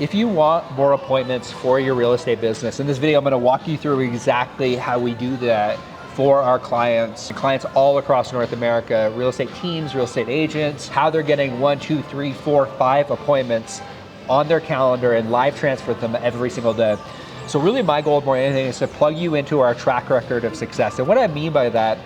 If you want more appointments for your real estate business, in this video I'm going to walk you through exactly how we do that for our clients all across North America, real estate teams, real estate agents, how they're getting 1, 2, 3, 4, 5 appointments on their calendar and live transfer them every single day. So really my goal more than anything is to plug you into our track record of success. And what I mean by that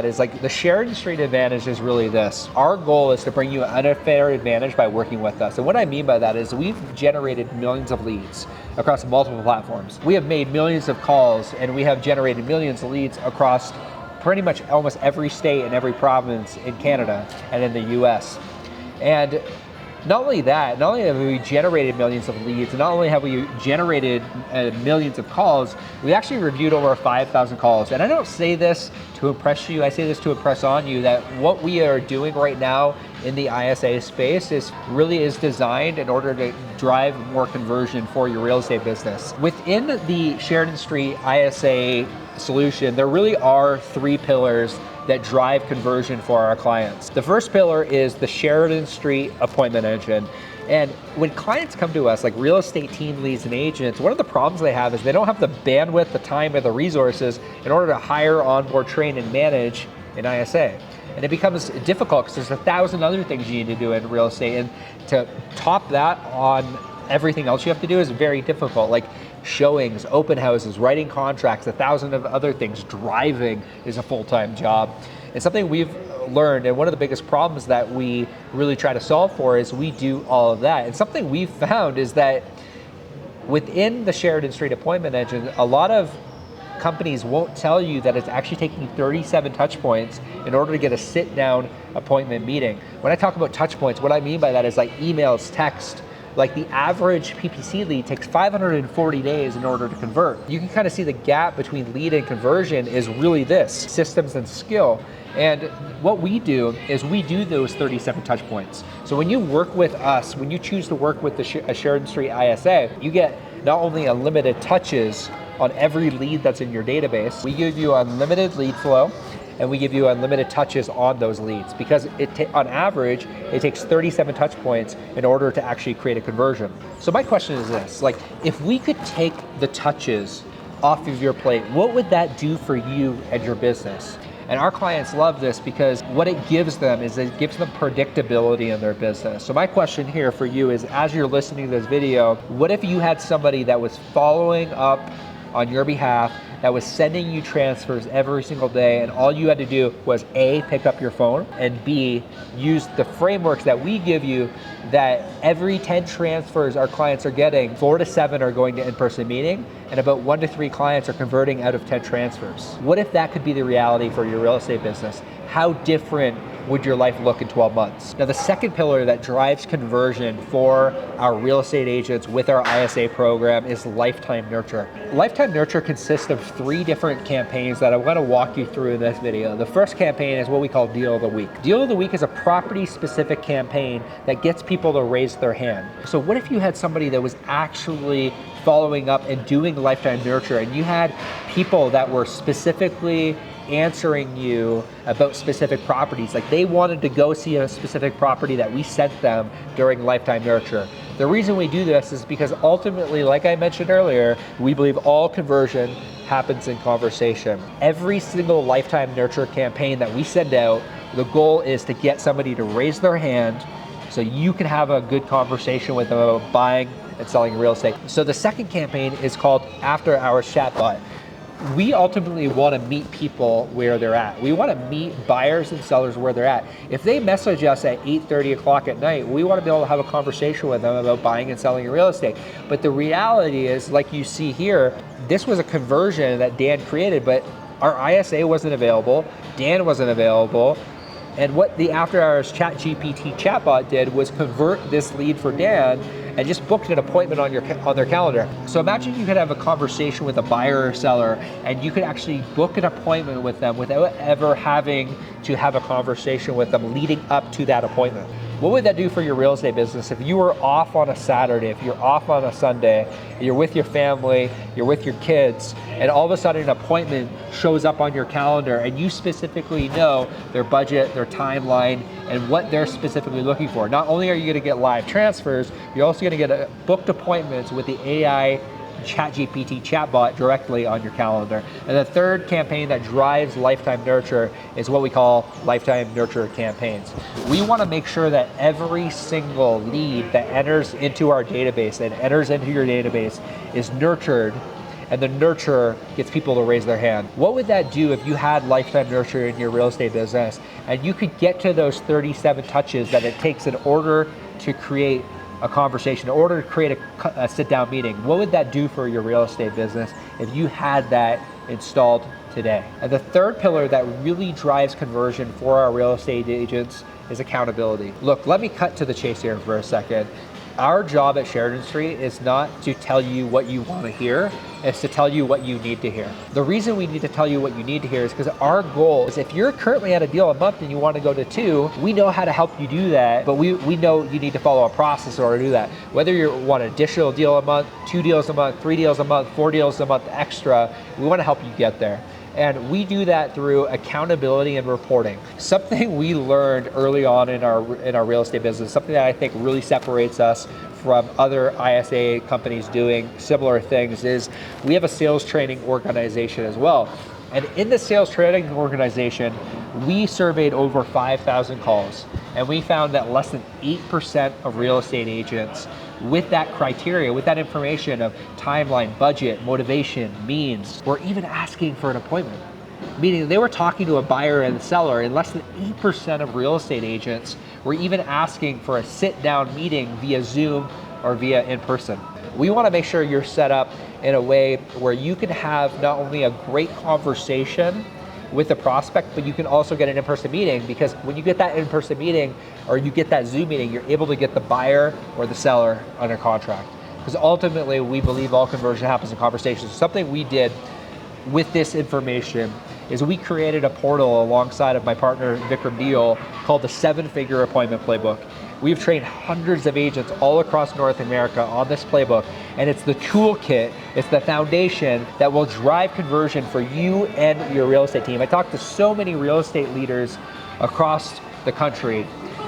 is like the Sheridan Street advantage is really this. Our goal is to bring you an unfair advantage by working with us. And what I mean by that is we've generated millions of leads across multiple platforms. We have made millions of calls and we have generated millions of leads across pretty much almost every state and every province in Canada and in the US. And not only have we generated millions of leads, and not only have we generated millions of calls, we actually reviewed over 5,000 calls. And I don't say this to impress you, I say this to impress on you that what we are doing right now in the ISA space is designed in order to drive more conversion for your real estate business. Within the Sheridan Street ISA solution, there really are 3 pillars that drive conversion for our clients. The first pillar is the Sheridan Street appointment engine. And when clients come to us, like real estate team leads and agents, one of the problems they have is they don't have the bandwidth, the time, or the resources in order to hire, onboard, train, and manage an ISA. And it becomes difficult because there's 1,000 other things you need to do in real estate. And to top that on everything else you have to do is very difficult. Like showings, open houses, writing contracts, 1,000 of other things. Driving is a full-time job. And something we've learned, and one of the biggest problems that we really try to solve for is we do all of that. And something we've found is that within the Sheridan Street appointment engine, a lot of companies won't tell you that it's actually taking 37 touch points in order to get a sit-down appointment meeting. When I talk about touch points, what I mean by that is like emails, text. Like the average PPC lead takes 540 days in order to convert. You can kind of see the gap between lead and conversion is really this, systems and skill. And what we do is we do those 37 touch points. So when you work with us, when you choose to work with the Sheridan Street ISA, you get not only unlimited touches on every lead that's in your database, we give you unlimited lead flow, and we give you unlimited touches on those leads because on average, it takes 37 touch points in order to actually create a conversion. So my question is this, like if we could take the touches off of your plate, what would that do for you and your business? And our clients love this because what it gives them is it gives them predictability in their business. So my question here for you is, as you're listening to this video, what if you had somebody that was following up on your behalf, that was sending you transfers every single day, and all you had to do was A, pick up your phone, and B, use the frameworks that we give you that every 10 transfers our clients are getting, 4 to 7 are going to in-person meeting, and about 1 to 3 clients are converting out of 10 transfers. What if that could be the reality for your real estate business? How different would your life look in 12 months? Now, the second pillar that drives conversion for our real estate agents with our ISA program is Lifetime Nurture. Lifetime Nurture consists of 3 different campaigns that I'm going to walk you through in this video. The first campaign is what we call Deal of the Week. Deal of the Week is a property-specific campaign that gets people to raise their hand. So what if you had somebody that was actually following up and doing Lifetime Nurture, and you had people that were specifically answering you about specific properties, like they wanted to go see a specific property that we sent them during Lifetime Nurture. The reason we do this is because ultimately, like I mentioned earlier, we believe all conversion happens in conversation. Every single Lifetime Nurture campaign that we send out, the goal is to get somebody to raise their hand so you can have a good conversation with them about buying and selling real estate. So the second campaign is called After Hours Chatbot. We ultimately want to meet people where they're at. We want to meet buyers and sellers where they're at. If they message us at 8:30 o'clock at night, we want to be able to have a conversation with them about buying and selling real estate. But the reality is, like you see here, this was a conversion that Dan created, but our ISA wasn't available, Dan wasn't available, and what the After Hours ChatGPT chatbot did was convert this lead for Dan and just booked an appointment on their calendar. So imagine you could have a conversation with a buyer or seller, and you could actually book an appointment with them without ever having to have a conversation with them leading up to that appointment. What would that do for your real estate business if you were off on a Saturday, if you're off on a Sunday, you're with your family, you're with your kids, and all of a sudden an appointment shows up on your calendar and you specifically know their budget, their timeline, and what they're specifically looking for. Not only are you gonna get live transfers, you're also gonna get booked appointments with the AI ChatGPT chatbot directly on your calendar. And the third campaign that drives lifetime nurture is what we call lifetime nurture campaigns. We want to make sure that every single lead that enters into our database, that enters into your database, is nurtured, and the nurturer gets people to raise their hand. What would that do if you had lifetime nurture in your real estate business and you could get to those 37 touches that it takes in order to create a conversation, in order to create a sit-down meeting? What would that do for your real estate business if you had that installed today? And the third pillar that really drives conversion for our real estate agents is accountability. Look, let me cut to the chase here for a second. Our job at Sheridan Street is not to tell you what you want to hear, it's to tell you what you need to hear. The reason we need to tell you what you need to hear is because our goal is, if you're currently at a deal a month and you want to go to 2, we know how to help you do that, but we know you need to follow a process in order to do that. Whether you want an additional deal a month, 2 deals a month, 3 deals a month, 4 deals a month extra, we want to help you get there. And we do that through accountability and reporting. Something we learned early on in our real estate business, something that I think really separates us from other ISA companies doing similar things, is we have a sales training organization as well. And in the sales training organization, we surveyed over 5,000 calls, and we found that less than 8% of real estate agents with that criteria, with that information of timeline, budget, motivation, means, were even asking for an appointment. Meaning they were talking to a buyer and seller, and less than 8% of real estate agents were even asking for a sit-down meeting via Zoom or via in-person. We want to make sure you're set up in a way where you can have not only a great conversation with the prospect, but you can also get an in-person meeting, because when you get that in-person meeting or you get that Zoom meeting, you're able to get the buyer or the seller under contract. Because ultimately, we believe all conversion happens in conversations. Something we did with this information is we created a portal alongside of my partner Vikram Deol called the 7-Figure Appointment Playbook. We've trained hundreds of agents all across North America on this playbook, and it's the toolkit, it's the foundation that will drive conversion for you and your real estate team. I talked to so many real estate leaders across the country,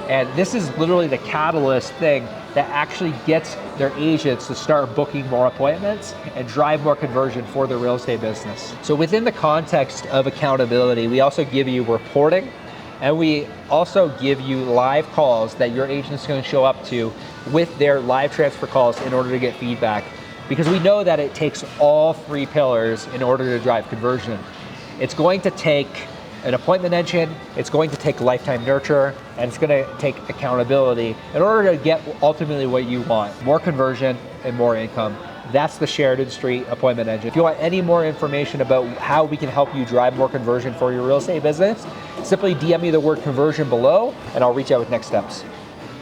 and this is literally the catalyst thing that actually gets their agents to start booking more appointments and drive more conversion for their real estate business. So within the context of accountability, we also give you reporting, and we also give you live calls that your agent's going to show up to with their live transfer calls in order to get feedback. Because we know that it takes all 3 pillars in order to drive conversion. It's going to take an appointment engine, it's going to take lifetime nurture, and it's going to take accountability in order to get ultimately what you want: more conversion and more income. That's the Sheridan Street Appointment Engine. If you want any more information about how we can help you drive more conversion for your real estate business, simply DM me the word conversion below, and I'll reach out with next steps.